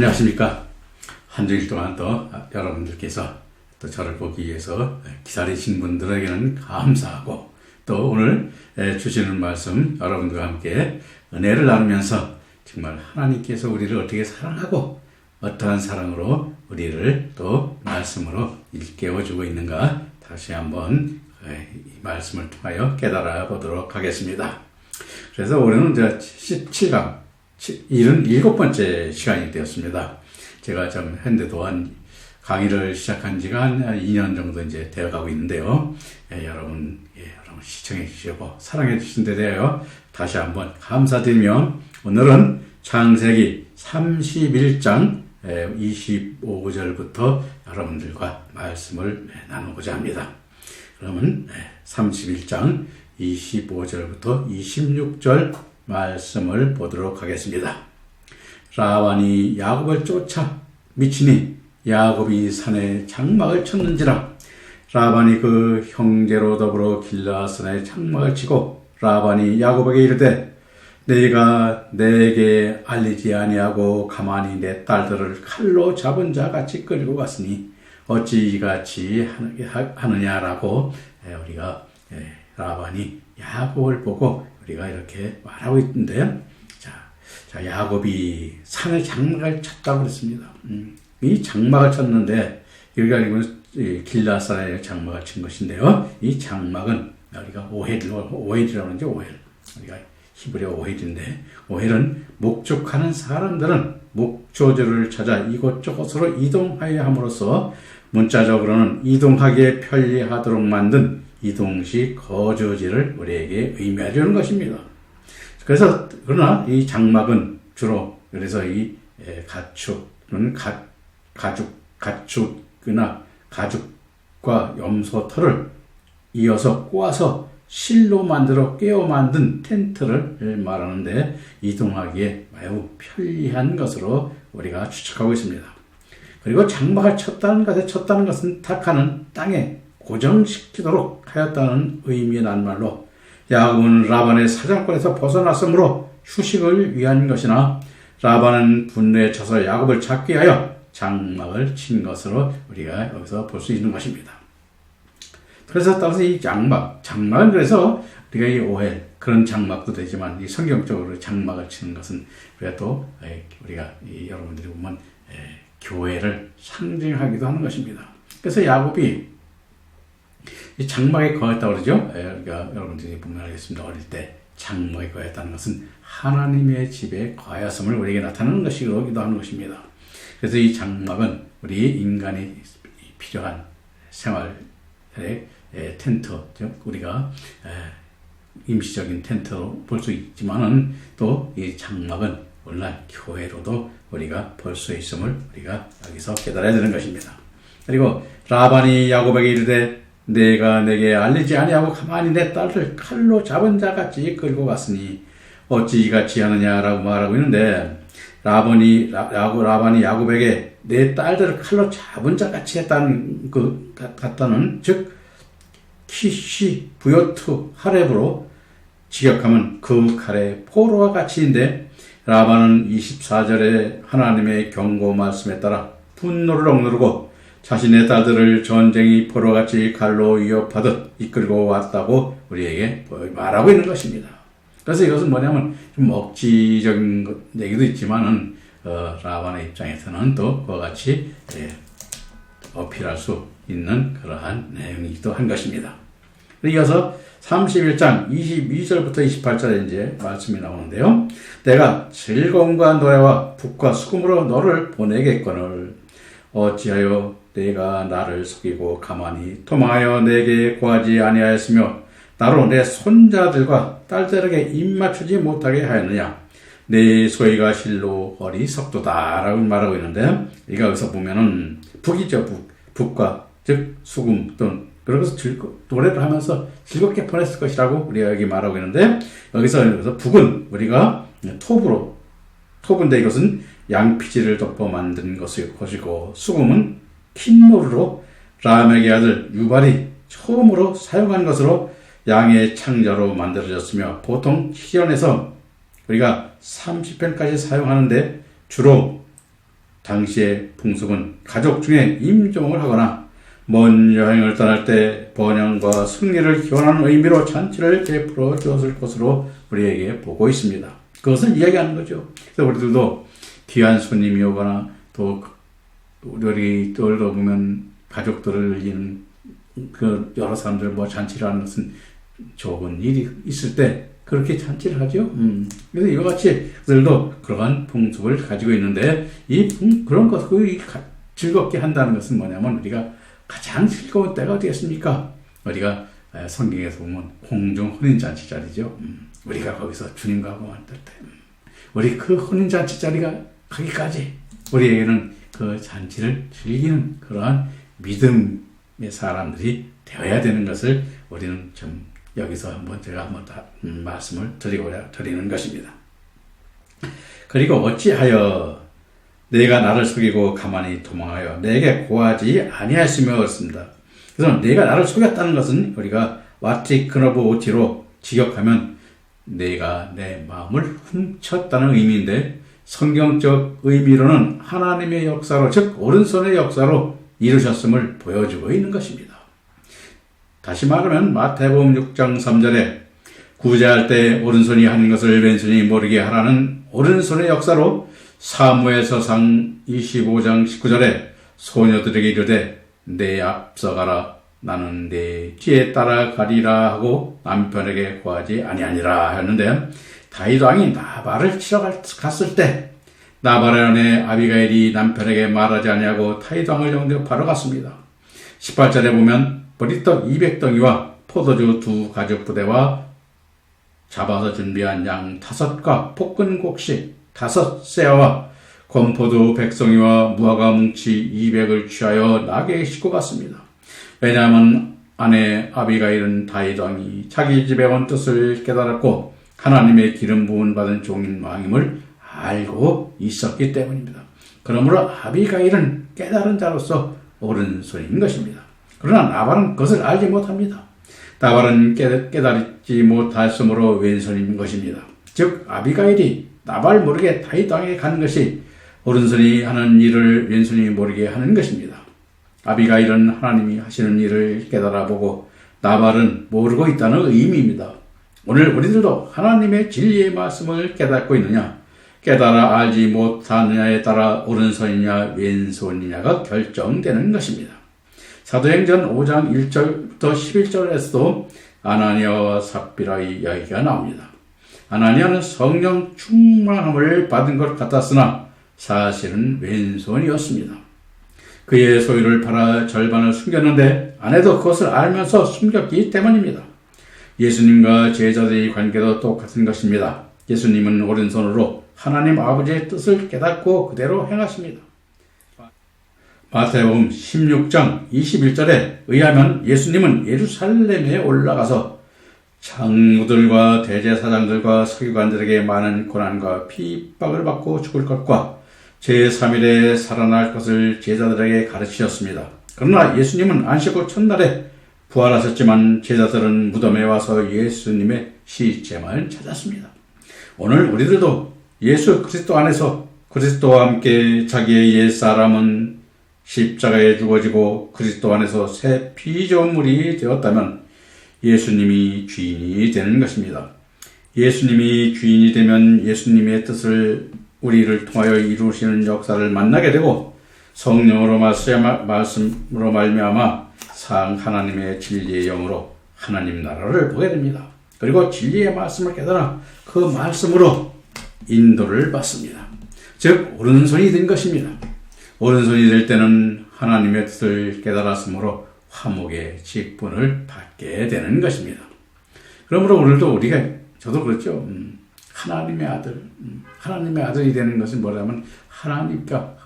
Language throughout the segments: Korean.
안녕하십니까. 한 주일 동안 또 여러분들께서 또 저를 보기 위해서 기다리신 분들에게는 감사하고, 또 오늘 주시는 말씀 여러분들과 함께 은혜를 나누면서 정말 하나님께서 우리를 어떻게 사랑하고 어떠한 사랑으로 우리를 또 말씀으로 일깨워주고 있는가 다시 한번 이 말씀을 통하여 깨달아 보도록 하겠습니다. 그래서 올해는 이제 17강 77번째 시간이 되었습니다. 제가 좀 현대도 강의를 시작한 지가 한 2년 정도 이제 되어가고 있는데요. 여러분 시청해 주시고 사랑해 주신 데 대하여 다시 한번 감사드리며, 오늘은 창세기 31장 25절부터 여러분들과 말씀을 나누고자 합니다. 그러면 31장 25절부터 26절 말씀을 보도록 하겠습니다. 라반이 야곱을 쫓아 미치니 야곱이 산에 장막을 쳤는지라. 라반이 그 형제로 더불어 길르앗산에 장막을 치고 라반이 야곱에게 이르되, 네가 내게 알리지 아니하고 가만히 내 딸들을 칼로 잡은 자 같이 끌고 갔으니 어찌 이같이 하느냐라고 우리가 라반이 야곱을 보고 우리가 이렇게 말하고 있는데요. 자, 야곱이 산에 장막을 쳤다고 그랬습니다. 이 장막을 쳤는데, 여기가 길르앗산에 장막을 친 것인데요. 이 장막은 우리가 오헬이라고 하는데, 우리가 히브리어 오헬인데, 오헬은 목축하는 사람들은 목조지를 찾아 이곳저곳으로 이동하여 함으로써 문자적으로는 이동하기에 편리하도록 만든 이동식 거주지를 우리에게 의미하려는 것입니다. 그러나 이 장막은 주로, 그래서 이 가축은 가축이나 가죽과 염소털을 이어서 꼬아서 실로 만들어 깨어 만든 텐트를 말하는데, 이동하기에 매우 편리한 것으로 우리가 추측하고 있습니다. 그리고 장막을 쳤다는 것은 탁하는 땅에 고정시키도록 하였다는 의미의 낱말로, 야곱은 라반의 사냥꾼에서 벗어났으므로 휴식을 위한 것이나, 라반은 분노에 쳐서 야곱을 잡기 위하여 장막을 친 것으로 우리가 여기서 볼 수 있는 것입니다. 그래서 따라서 이 장막은 그래서 우리가 이 오헬, 그런 장막도 되지만 이 성경적으로 장막을 치는 것은 우리가 또 우리가 여러분들이 보면 교회를 상징하기도 하는 것입니다. 그래서 야곱이 이 장막에 거했다고 그러죠. 그러니까 여러분들이 보면 알겠습니다. 어릴 때 장막에 거했다는 것은 하나님의 집에 거하였음을 우리에게 나타내는 것이기도 하는 것입니다. 그래서 이 장막은 우리 인간이 필요한 생활의 텐트, 즉 우리가 임시적인 텐트로 볼 수 있지만은, 또 이 장막은 오늘날 교회로도 우리가 볼 수 있음을 우리가 여기서 깨달아야 되는 것입니다. 그리고 라반이 야곱에게 이르되, 내가 내게 알리지 아니하고 가만히 내 딸을 칼로 잡은 자 같이 끌고 갔으니 어찌 이같이 하느냐라고 말하고 있는데, 라반이 야곱에게 내 딸들을 칼로 잡은 자 같이 했다는 즉 키시 부요트 하렙으로 직역하면 그 칼의 포로와 같이인데, 라반은 24절에 하나님의 경고 말씀에 따라 분노를 억누르고 자신의 딸들을 전쟁의 포로같이 칼로 위협하듯 이끌고 왔다고 우리에게 말하고 있는 것입니다. 그래서 이것은 뭐냐면 좀 억지적인 얘기도 있지만은 라반의 입장에서는 또 그와 같이 어필할 수 있는 그러한 내용이기도 한 것입니다. 이어서 31장 22절부터 28절에 이제 말씀이 나오는데요. 내가 즐거움과 노래와 북과 수금으로 너를 보내겠거늘 어찌하여 내가 나를 속이고 가만히 도망하여 내게 구하지 아니하였으며 나로 내 손자들과 딸들에게 입맞추지 못하게 하였느냐. 내 소리가 실로 어리석도다 라고 말하고 있는데, 이거 여기서 보면은 북이죠. 북과 즉 수금 또는, 그러면서 노래를 하면서 즐겁게 보냈을 것이라고 우리가 여기 말하고 있는데, 여기서 북은 우리가 톱인데 이것은 양피지를 덮어 만든 것이고, 수금은 킨모르로 라멕의 아들 유발이 처음으로 사용한 것으로 양의 창자로 만들어졌으며, 보통 시련에서 우리가 30편까지 사용하는데 주로 당시의 풍습은 가족 중에 임종을 하거나 먼 여행을 떠날 때 번영과 승리를 기원하는 의미로 잔치를 베풀어 주었을 것으로 우리에게 보고 있습니다. 그것을 이야기하는 거죠. 그래서 우리들도 귀한 손님이 오거나 또 우리 또래도 보면 가족들을 이은 그 여러 사람들 뭐 잔치를 하는 것은 좋은 일이 있을 때 그렇게 잔치를 하죠. 그래서 이와 같이 그들도 그러한 풍습을 가지고 있는데 그런 것을 즐겁게 한다는 것은 뭐냐면 우리가 가장 즐거운 때가 어디겠습니까? 우리가 성경에서 보면 공중 혼인잔치 자리죠. 우리가 거기서 주님과 만날 때 우리 그 혼인잔치 자리가 가기까지 우리에게는 그 잔치를 즐기는 그러한 믿음의 사람들이 되어야 되는 것을 우리는 좀 여기서 제가 한번 말씀을 드리는 것입니다. 그리고 어찌하여 내가 나를 속이고 가만히 도망하여 내게 고하지 아니하였으며 그렇습니다. 그래서 내가 나를 속였다는 것은 우리가 와티크너브오티로 직역하면 내가 내 마음을 훔쳤다는 의미인데 성경적 의미로는 하나님의 역사로 즉 오른손의 역사로 이루셨음을 보여주고 있는 것입니다. 다시 말하면 마태복음 6장 3절에 구제할 때 오른손이 하는 것을 왼손이 모르게 하라는 오른손의 역사로 사무엘서상 25장 19절에 소녀들에게 이르되 내 앞서가라 나는 내 뒤에 따라가리라 하고 남편에게 고하지 아니하니라 하였는데 다윗 왕이 나발을 치러 갔을 때 나발의 아내 아비가일이 남편에게 말하지 아니하고 다윗 왕을 영접하러 갔습니다. 18절에 보면 보리떡 200덩이와 포도주 2가죽 부대와 잡아서 준비한 양 5과 볶은 곡식 5세와 건포도 100송이와 무화과 뭉치 200을 취하여 나귀에 싣고 갔습니다. 왜냐하면 아내 아비가일은 다윗 왕이 자기 집에 온 뜻을 깨달았고 하나님의 기름 부은 받은 종인 왕임을 알고 있었기 때문입니다. 그러므로 아비가일은 깨달은 자로서 오른손인 것입니다. 그러나 나발은 그것을 알지 못합니다. 나발은 깨달지 못했으므로 왼손인 것입니다. 즉 아비가일이 나발 모르게 다윗 왕에게 가는 것이 오른손이 하는 일을 왼손이 모르게 하는 것입니다. 아비가일은 하나님이 하시는 일을 깨달아보고 나발은 모르고 있다는 의미입니다. 오늘 우리들도 하나님의 진리의 말씀을 깨닫고 있느냐, 깨달아 알지 못하느냐에 따라 오른손이냐 왼손이냐가 결정되는 것입니다. 사도행전 5장 1절부터 11절에서도 아나니아와 삽비라의 이야기가 나옵니다. 아나니아는 성령 충만함을 받은 것 같았으나 사실은 왼손이었습니다. 그의 소유를 팔아 절반을 숨겼는데 아내도 그것을 알면서 숨겼기 때문입니다. 예수님과 제자들의 관계도 똑같은 것입니다. 예수님은 오른손으로 하나님 아버지의 뜻을 깨닫고 그대로 행하십니다. 마태복음 16장 21절에 의하면 예수님은 예루살렘에 올라가서 장로들과 대제사장들과 서기관들에게 많은 고난과 핍박을 받고 죽을 것과 제3일에 살아날 것을 제자들에게 가르치셨습니다. 그러나 예수님은 안식 후 첫날에 부활하셨지만 제자들은 무덤에 와서 예수님의 시체만 찾았습니다. 오늘 우리들도 예수 그리스도 안에서 그리스도와 함께 자기의 옛사람은 십자가에 죽어지고 그리스도 안에서 새 피조물이 되었다면 예수님이 주인이 되는 것입니다. 예수님이 주인이 되면 예수님의 뜻을 우리를 통하여 이루시는 역사를 만나게 되고 성령으로 말씀으로 말미암아 하나님의 진리의 영으로 하나님 나라를 보게 됩니다. 그리고 진리의 말씀을 깨달아 그 말씀으로 인도를 받습니다. 즉 오른손이 된 것입니다. 오른손이 될 때는 하나님의 뜻을 깨달았으므로 화목의 직분을 받게 되는 것입니다. 그러므로 오늘도 저도 그렇죠. 하나님의 아들, 하나님의 아들이 되는 것은 뭐냐면 하나님과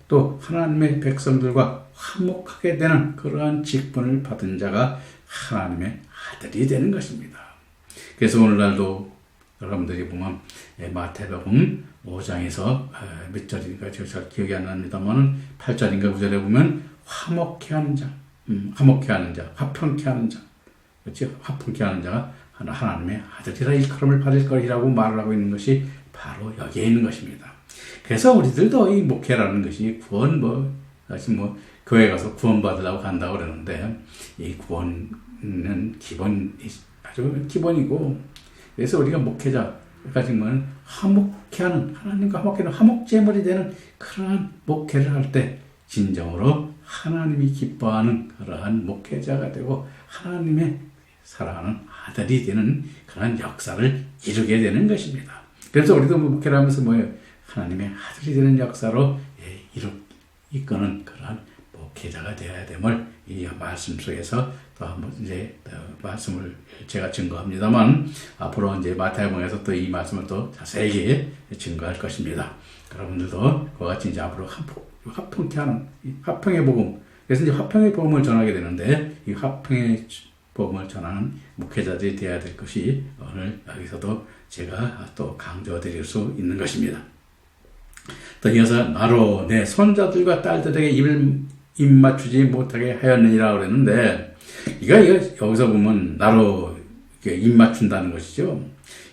또 하나님의 백성들과 화목하게 되는 그러한 직분을 받은 자가 하나님의 아들이 되는 것입니다. 그래서 오늘날도 여러분들이 보면 마태복음 5장에서 몇 절인가 제가 잘 기억이 안 납니다만 8절인가 9절에 보면 화목해 하는 자, 화목해 하는 자, 화평케 하는 자, 그렇죠? 화평케 하는 자가 하나님의 아들이라 일컬음을 받을 것이라고 말을 하고 있는 것이 바로 여기에 있는 것입니다. 그래서 우리들도 이 목회라는 것이 구원 사실 교회 가서 구원 받으려고 간다고 그러는데 이 구원은 아주 기본이고, 그래서 우리가 목회자가 정말 하나님과 화목하는 화목제물이 되는 그러한 목회를 할 때 진정으로 하나님이 기뻐하는 그러한 목회자가 되고 하나님의 사랑하는 아들이 되는 그런 역사를 이루게 되는 것입니다. 그래서 우리도 목회를 하면서 하나님의 아들이 되는 역사로 이끄는 그러한 목회자가 되어야 됨을 이 말씀 속에서 또 한번 말씀을 제가 증거합니다만, 앞으로 마태복음에서 또 이 말씀을 또 자세히 증거할 것입니다. 여러분들도 그와 같이 앞으로 화평케 하는 화평의 복음, 그래서 화평의 복음을 전하게 되는데, 이 화평의 복음을 전하는 목회자들이 되어야 될 것이 오늘 여기서도 제가 또 강조드릴 수 있는 것입니다. 또 이어서 나로 내 손자들과 딸들에게 입 맞추지 못하게 하였느니라 그랬는데, 이거 여기서 보면 나로 입 맞춘다는 것이죠.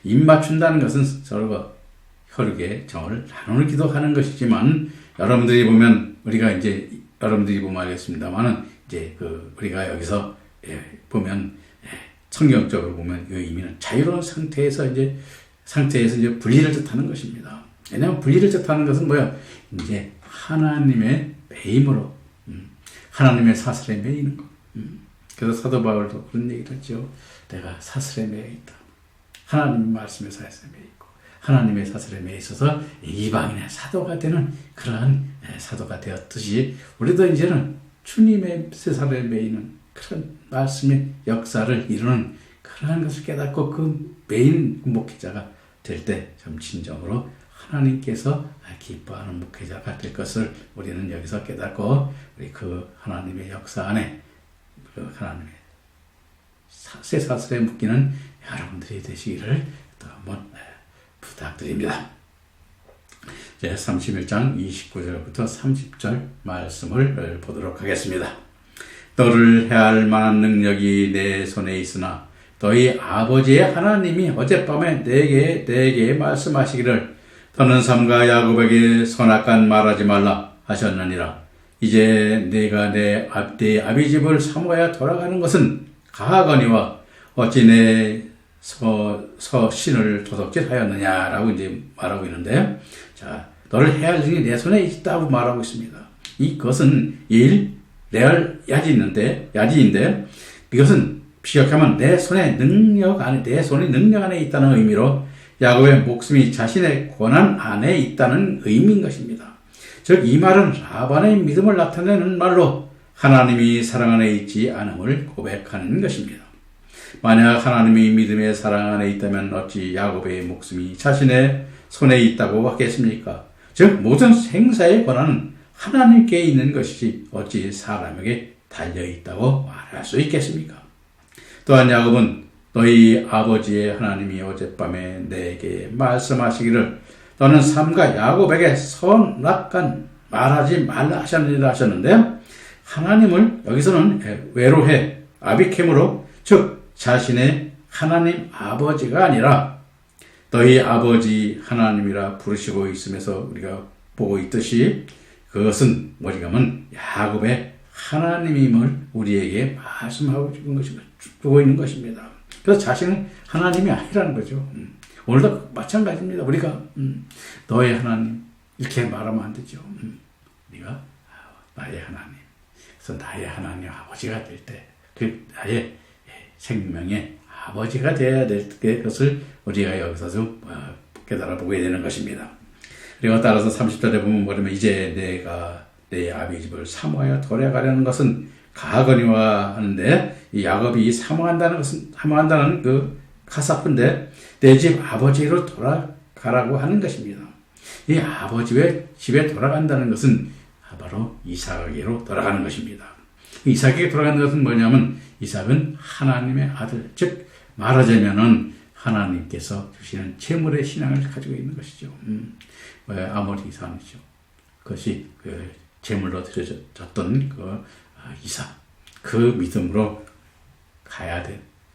입 맞춘다는 것은 서로가 혈육의 정을 나누기도 하는 것이지만, 여러분들이 보면 여러분들이 보면 알겠습니다만은 우리가 여기서 보면 성경적으로 보면 이 의미는 자유로운 상태에서 분리를 뜻하는 것입니다. 왜냐하면 분리를 뜻하는 것은 하나님의 매임으로, 하나님의 사슬에 매이는 것. 그래서 사도 바울도 그런 얘기를 했죠. 내가 사슬에 매여 있다. 하나님의 말씀의 사슬에 매여 있고 하나님의 사슬에 매여 있어서 이방인의 사도가 되는 그러한 사도가 되었듯이, 우리도 이제는 주님의 사슬에 매이는 그런 말씀의 역사를 이루는 그러한 것을 깨닫고 그 매인 목회자가 될 때 좀 진정으로 하나님께서 기뻐하는 목회자가 될 것을 우리는 여기서 깨닫고, 우리 그 하나님의 역사 안에 그 하나님의 새 사슬에 묶이는 여러분들이 되시기를 또 한번 부탁드립니다. 이제 31장 29절부터 30절 말씀을 보도록 하겠습니다. 너를 해할 만한 능력이 내 손에 있으나 너희 아버지의 하나님이 어젯밤에 내게 말씀하시기를 너는 삼가 야곱에게 선악간 말하지 말라 하셨느니라. 이제 내가 내 아비 집을 사모하여 돌아가는 것은 가하거니와 어찌 내 신을 도둑질하였느냐라고 말하고 있는데, 자, 너를 해할 능력이 내 손에 있다고 말하고 있습니다. 이것은 야지인데 이것은 비역하면 내 손이 능력 안에 있다는 의미로 야곱의 목숨이 자신의 권한 안에 있다는 의미인 것입니다. 즉, 이 말은 라반의 믿음을 나타내는 말로 하나님이 사랑 안에 있지 않음을 고백하는 것입니다. 만약 하나님이 믿음의 사랑 안에 있다면 어찌 야곱의 목숨이 자신의 손에 있다고 하겠습니까? 즉, 모든 생사의 권한은 하나님께 있는 것이지 어찌 사람에게 달려있다고 말할 수 있겠습니까? 또한 야곱은 너희 아버지의 하나님이 어젯밤에 내게 말씀하시기를 너는 삼가 야곱에게 선악간 말하지 말라 하셨느니라 하셨는데, 하나님을 여기서는 외로해 아비켐으로, 즉 자신의 하나님 아버지가 아니라 너희 아버지 하나님이라 부르시고 있으면서 우리가 보고 있듯이, 그것은 뭐냐면 야곱의 하나님임을 우리에게 말씀하고 주고 있는 것입니다. 그래서 자신은 하나님이 아니라는 거죠. 오늘도 마찬가지입니다. 우리가 너의 하나님 이렇게 말하면 안 되죠. 우리가 나의 하나님, 그래서 나의 하나님 아버지가 될 때, 그 나의 생명의 아버지가 되어야 될 것을 우리가 여기서 좀 깨달아 보게 되는 것입니다. 그리고 따라서 30절에 보면 뭐냐면 이제 내가 내 아비 집을 사모하여 돌아가려는 것은 가하거니와 하는데, 이 야곱이 사모한다는 그 가사프인데 내 집 아버지로 돌아가라고 하는 것입니다. 이 아버지의 집에 돌아간다는 것은 바로 이삭에게로 돌아가는 것입니다. 이삭에게 돌아가는 것은 뭐냐면 이삭은 하나님의 아들, 즉 말하자면은 하나님께서 주시는 재물의 신앙을 가지고 있는 것이죠. 아모리 이삭이죠. 그것이 그 제물로 드려졌던 그 이삭, 그 믿음으로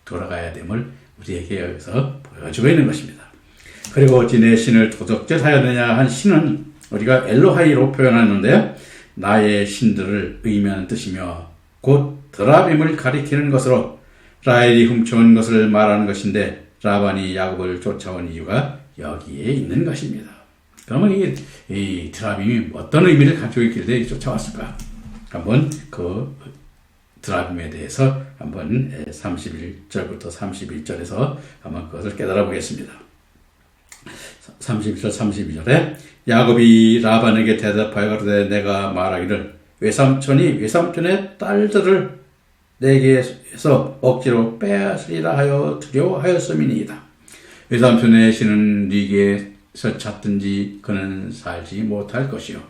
돌아가야 됨을 우리에게 여기서 보여주고 있는 것입니다. 그리고 어찌 내 신을 도적질하였느냐 한 신은 우리가 엘로하이로 표현하는데 나의 신들을 의미하는 뜻이며 곧 드라빔을 가리키는 것으로 라헬이 훔쳐온 것을 말하는 것인데 라반이 야곱을 쫓아온 이유가 여기에 있는 것입니다. 그러면 이 드라빔이 어떤 의미를 가지고 있길래 쫓아왔을까? 한번 그 드라빔에 대해서 한번 31절부터 31절에서 한번 그것을 깨달아 보겠습니다. 31절 32절에 야곱이 라반에게 대답하여 가로되 내가 말하기를 외삼촌이 외삼촌의 딸들을 내게서 억지로 빼앗으리라 하여 두려워하였음이니이다. 외삼촌의 신은 네게서 찾든지 그는 살지 못할 것이요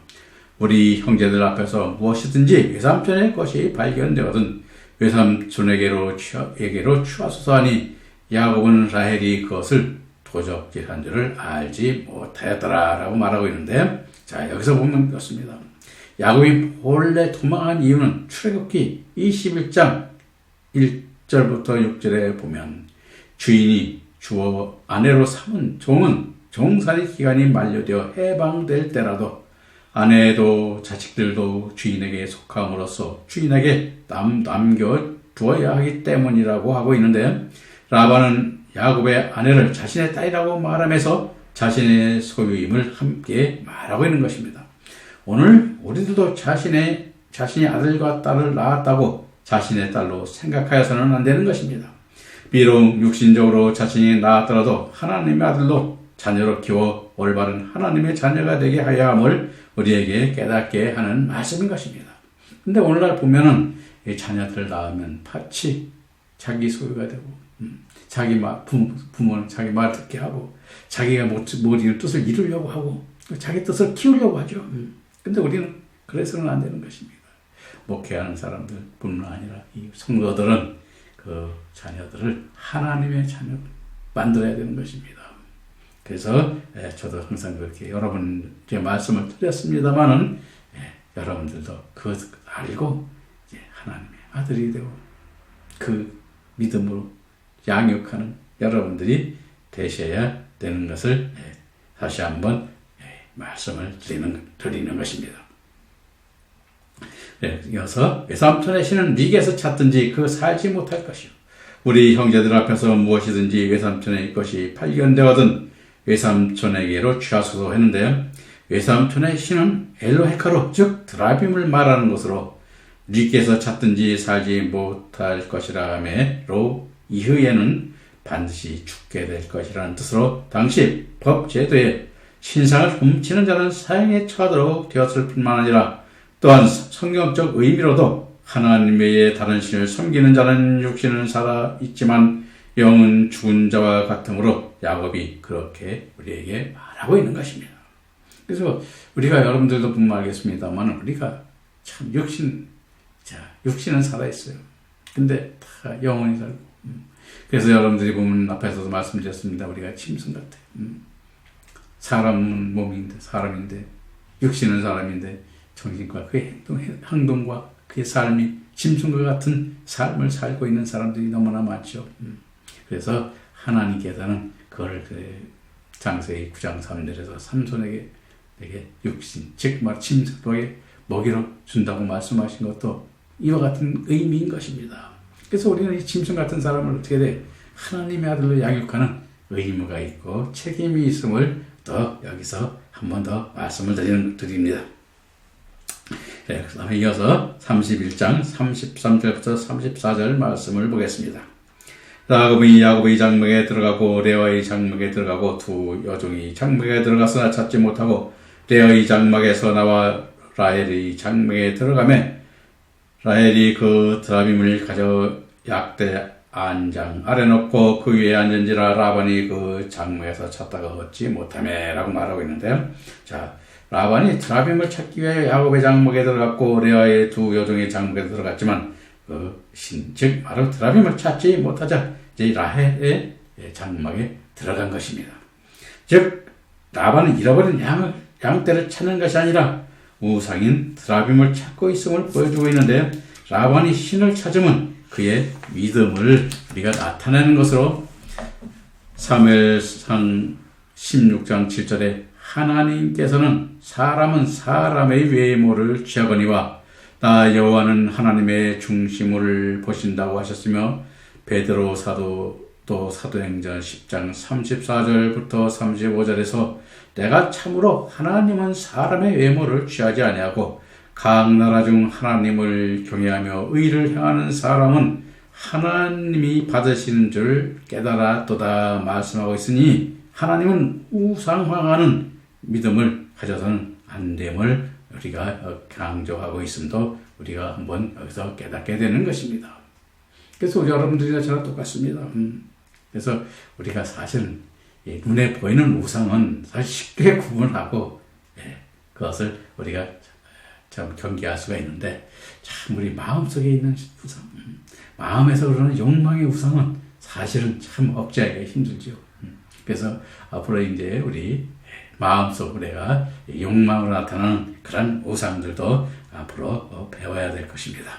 우리 형제들 앞에서 무엇이든지 외삼촌의 것이 발견되거든 외삼촌에게로 취하소서 하니 야곱은 라헬이 그것을 도적질한 줄을 알지 못하였더라 라고 말하고 있는데, 자 여기서 보면 그렇습니다. 야곱이 본래 도망한 이유는 출애굽기 21장 1절부터 6절에 보면 주인이 주어 아내로 삼은 종은 종살이 기간이 만료되어 해방될 때라도 아내도 자식들도 주인에게 속함으로써 주인에게 남겨두어야 하기 때문이라고 하고 있는데, 라반은 야곱의 아내를 자신의 딸이라고 말하면서 자신의 소유임을 함께 말하고 있는 것입니다. 오늘 우리들도 자신이 아들과 딸을 낳았다고 자신의 딸로 생각하여서는 안 되는 것입니다. 비록 육신적으로 자신이 낳았더라도 하나님의 아들로 자녀로 키워 올바른 하나님의 자녀가 되게 하여 함을 우리에게 깨닫게 하는 말씀인 것입니다. 근데 오늘날 보면은 이 자녀들 낳으면 파치 자기 소유가 되고, 자기 부모는 자기 말 듣게 하고, 자기가 못 이룬 뜻을 이루려고 하고, 자기 뜻을 키우려고 하죠. 근데 우리는 그래서는 안 되는 것입니다. 목회하는 사람들 뿐만 아니라 이 성도들은 그 자녀들을 하나님의 자녀로 만들어야 되는 것입니다. 그래서 저도 항상 그렇게 여러분께 말씀을 드렸습니다만은 여러분들도 그것을 알고 하나님의 아들이 되고 그 믿음으로 양육하는 여러분들이 되셔야 되는 것을 다시 한번 말씀을 드리는 것입니다. 이어서 외삼촌의 신은 네게서 찾든지 그 살지 못할 것이요 우리 형제들 앞에서 무엇이든지 외삼촌의 것이 발견되거든 외삼촌에게로 취하소서 했는데, 외삼촌의 신은 엘로헤카로 즉 드라빔을 말하는 것으로 네게서 찾든지 살지 못할 것이라 하매로 이후에는 반드시 죽게 될 것이라는 뜻으로 당시 법 제도에 신상을 훔치는 자는 사형에 처하도록 되었을 뿐만 아니라 또한 성경적 의미로도 하나님 외에 다른 신을 섬기는 자는 육신은 살아있지만 영은 죽은 자와 같으므로 야곱이 그렇게 우리에게 말하고 있는 것입니다. 그래서 우리가 여러분들도 보면 알겠습니다만 우리가 참 육신은 살아있어요. 근데 다 영혼이 살고. 그래서 여러분들이 보면 앞에서도 말씀드렸습니다. 우리가 짐승 같아요. 사람은 몸인데, 사람인데, 육신은 사람인데, 정신과 그의 행동과 그의 삶이 짐승과 같은 삶을 살고 있는 사람들이 너무나 많죠. 그래서 하나님께서는 그걸 장세기 9장 3절에서 삼손에게 내게 육신, 즉 짐승에게 먹이로 준다고 말씀하신 것도 이와 같은 의미인 것입니다. 그래서 우리는 이 짐승 같은 사람을 어떻게 돼? 하나님의 아들로 양육하는 의무가 있고 책임이 있음을 또 여기서 한 번 더 말씀을 드립니다. 그 다음에 이어서 31장 33절부터 34절 말씀을 보겠습니다. 야곱이 야곱의 장막에 들어가고 레아의 장막에 들어가고 두 여종이 장막에 들어가서나 찾지 못하고 레아의 장막에서 나와 라헬의 장막에 들어가매 라헬이 그 드라빔을 가져 약대 안장 아래 놓고 그 위에 앉은지라 라반이 그 장막에서 찾다가 얻지 못하매 라고 말하고 있는데, 자 라반이 드라빔을 찾기 위해 야곱의 장막에 들어갔고 레아의 두 여종의 장막에 들어갔지만 즉 바로 드라빔을 찾지 못하자 이제 라헬의 장막에 들어간 것입니다. 즉 라반은 잃어버린 양떼를 찾는 것이 아니라 우상인 드라빔을 찾고 있음을 보여주고 있는데, 라반이 신을 찾으면 그의 믿음을 우리가 나타내는 것으로 사무엘상 16장 7절에 하나님께서는 사람은 사람의 외모를 취하거니와 나 여호와는 하나님의 중심을 보신다고 하셨으며 베드로 사도도 사도행전 10장 34절부터 35절에서 내가 참으로 하나님은 사람의 외모를 취하지 아니하고 각 나라 중 하나님을 경외하며 의를 행하는 사람은 하나님이 받으시는 줄 깨달았도다 말씀하고 있으니 하나님은 우상화하는 믿음을 가져서는 안 됨을 우리가 강조하고 있음도 우리가 한번 여기서 깨닫게 되는 것입니다. 그래서 우리 여러분들이나 저랑 똑같습니다. 그래서 우리가 사실은 눈에 보이는 우상은 사실 쉽게 구분하고 그것을 우리가 참 경계할 수가 있는데 참 우리 마음속에 있는 우상, 마음에서 그러는 욕망의 우상은 사실은 참 억제하기가 힘들죠. 그래서 앞으로 이제 우리 마음속으로 내가 욕망으로 나타나는 그런 우상들도 앞으로 배워야 될 것입니다.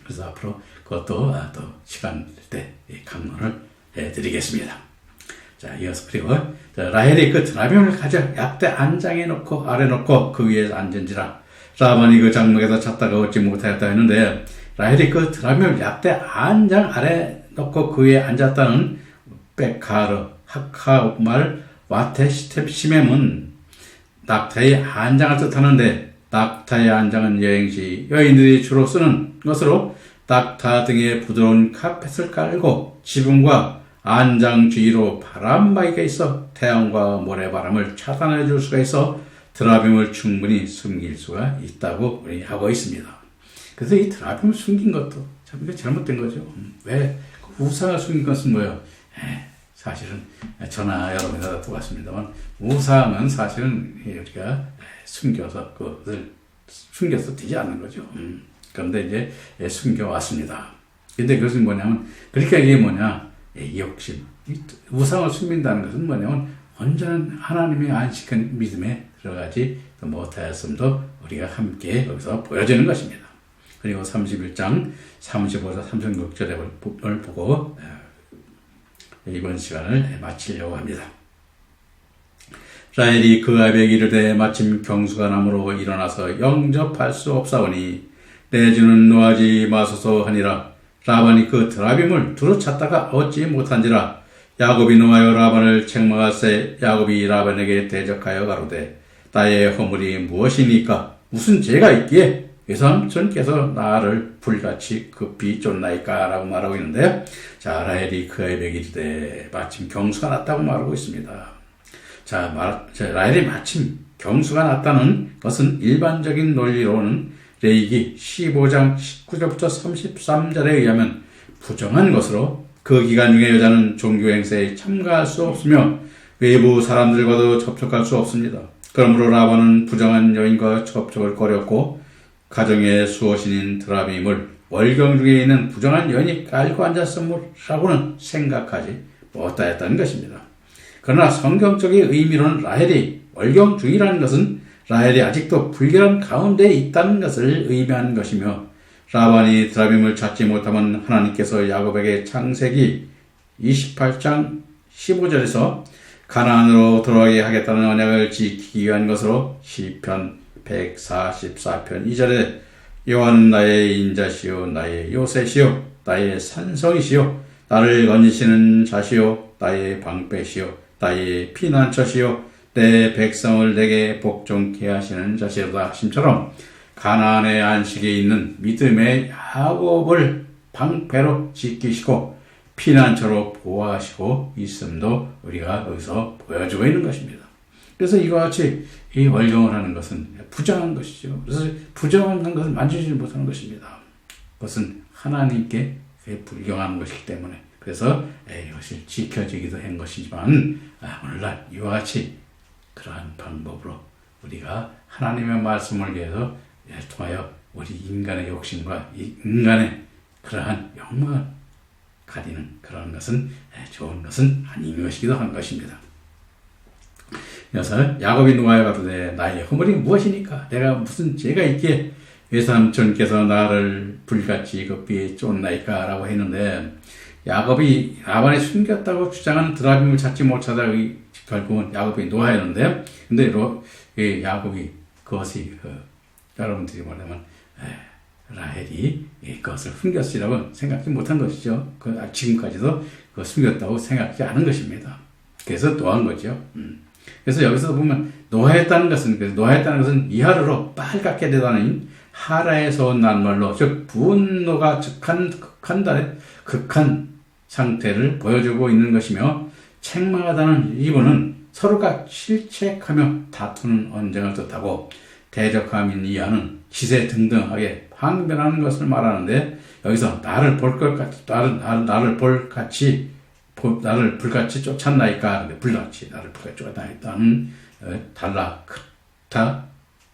그래서 앞으로 그것도 또 시간 될 때 강론을 해드리겠습니다. 자, 이어서 그리고 라헬이 그 드라빔을 가져 약대 안장에 놓고 아래 놓고 그 위에 앉은지라 라반이 그 장막에서 찾다가 얻지 못하였다 했는데 라헬이 그 드라빔을 약대 안장 아래 놓고 그 위에 앉았다는 베카르 하카말 와테 시텝 시mem은 낙타의 안장을 뜻하는데 낙타의 안장은 여행시 여인들이 주로 쓰는 것으로 낙타 등에 부드러운 카펫을 깔고 지붕과 안장 주위로 바람막이가 있어 태양과 모래바람을 차단해 줄 수가 있어 드라빔을 충분히 숨길 수가 있다고 우리 하고 있습니다. 그래서 이 드라빔을 숨긴 것도 참 이거 잘못된 거죠. 왜 우상을 숨긴 것은 뭐예요? 사실은 저나 여러분이나 똑같습니다만 우상은 사실은 우리가 숨겨서 그것을 숨겨서 되지 않는 거죠. 그런데 이제 숨겨왔습니다. 근데 그것은 뭐냐면 그러니까 이게 뭐냐? 욕심. 우상을 숨긴다는 것은 뭐냐면 온전한 하나님의 안식한 믿음에 들어가지 못하였음도 우리가 함께 여기서 보여주는 것입니다. 그리고 31장 35절 36절을 보고 이번 시간을 마치려고 합니다. 라헬이 그 아비에게 이르되 마침 경수가 남으로 일어나서 영접할 수 없사오니 내 주는 노하지 마소서 하니라. 라반이 그 드라빔을 두루 찾다가 얻지 못한지라. 야곱이 노하여 라반을 책망하세. 야곱이 라반에게 대적하여 가로되 나의 허물이 무엇이니까 무슨 죄가 있기에 외삼촌께서 나를 불같이 급히 쫓나이까 라고 말하고 있는데 자 라헬이 그 아비에게 이르되 마침 경수가 났다고 말하고 있습니다. 자 라헬이 마침 경수가 났다는 것은 일반적인 논리로는 레위기 15장 19절부터 33절에 의하면 부정한 것으로 그 기간 중에 여자는 종교 행사에 참가할 수 없으며 외부 사람들과도 접촉할 수 없습니다. 그러므로 라반은 부정한 여인과 접촉을 꺼렸고 가정의 수호신인 드라빔을 월경 중에 있는 부정한 여인이 깔고 앉았음이라고는 생각하지 못하였다는 것입니다. 그러나 성경적인 의미로는 라헬이 월경 중이라는 것은 라헬이 아직도 불결한 가운데 있다는 것을 의미하는 것이며 라반이 드라빔을 찾지 못하면 하나님께서 야곱에게 창세기 28장 15절에서 가나안으로 돌아가게 하겠다는 언약을 지키기 위한 것으로 시편 144편 2절에 여호와는 나의 인자시요 나의 요새시요 나의 산성이시요 나를 건지시는 자시요 나의 방패시요 나의 피난처시요 내 백성을 내게 복종케 하시는 자시로다 하심처럼 가나안의 안식에 있는 믿음의 야곱을 방패로 지키시고 피난처로 보호하시고 있음도 우리가 여기서 보여주고 있는 것입니다. 그래서 이와 같이 이 월경을 하는 것은 부정한 것이죠. 그래서 부정한 것을 만지지 못하는 것입니다. 그것은 하나님께 불경하는 것이기 때문에 그래서 이것이 지켜지기도 한 것이지만 오늘날 이와 같이 그러한 방법으로 우리가 하나님의 말씀을 위해서 통하여 우리 인간의 욕심과 인간의 그러한 욕망을 가리는 그런 것은 좋은 것은 아닌 것이기도 한 것입니다. 그래서 야곱이 노하여 가로되 나의 허물이 무엇이니까 내가 무슨 죄가 있기에 외삼촌께서 나를 불같이 급히 쫓나이까 라고 했는데 야곱이 라반이 숨겼다고 주장하는 드라빔을 찾지 못하다 결국은 야곱이 노하였는데, 근데 야곱이 그것이 여러분들이 뭐냐면 라헬이 그것을 숨겼으라고 생각지 못한 것이죠. 지금까지도 그거 숨겼다고 생각지 않은 것입니다. 그래서 노한 거죠. 그래서 여기서 보면 노하였다는 것은 이하르로 빨갛게 되다는 하라에서 온 낱말로, 즉 분노가 극한 상태를 보여주고 있는 것이며, 책망하다는 이분은 서로가 실책하며 다투는 언쟁을 뜻하고, 대적함인 이하는 기세 등등하게 항변하는 것을 말하는데, 여기서 나를 불같이 쫓았나이까? 나를 불같이 쫓았나이다는 달라크타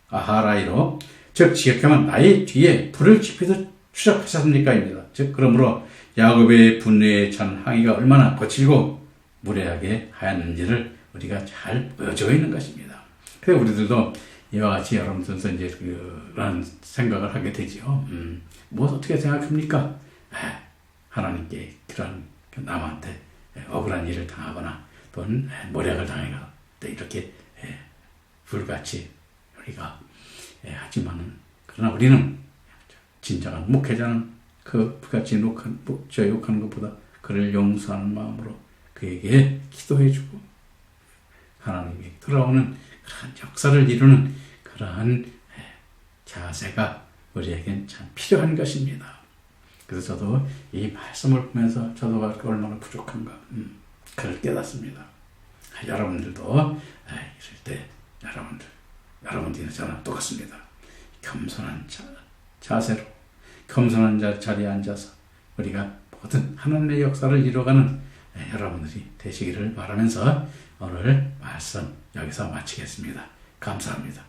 아하라이로, 즉 지극하면 나의 뒤에 불을 지피듯 추적하셨습니까입니다. 즉 그러므로 야곱의 분노에 찬 항의가 얼마나 거칠고 무례하게 하였는지를 우리가 잘 보여주고 있는 것입니다. 그래서 우리들도 이와 같이 여러분들도 이제 그런 생각을 하게 되죠. 뭐 어떻게 생각합니까? 하나님께 그런 남한테 억울한 일을 당하거나 또는 모략을 당하거나 이렇게 불같이 우리가 하지만은, 그러나 우리는 진정한 목회자는 그 불같이 욕하는 것보다 그를 용서하는 마음으로 그에게 기도해주고 하나님이 돌아오는 그러한 역사를 이루는 그러한 자세가 우리에겐 참 필요한 것입니다. 그래서 저도 이 말씀을 보면서 저도 얼마나 부족한가 그걸 깨닫습니다. 여러분들도 이럴 때 여러분들이나 저랑 똑같습니다. 겸손한 자세로 겸손한 자리에 앉아서 우리가 모든 하나님의 역사를 이루어가는 여러분들이 되시기를 바라면서 오늘 말씀 여기서 마치겠습니다. 감사합니다.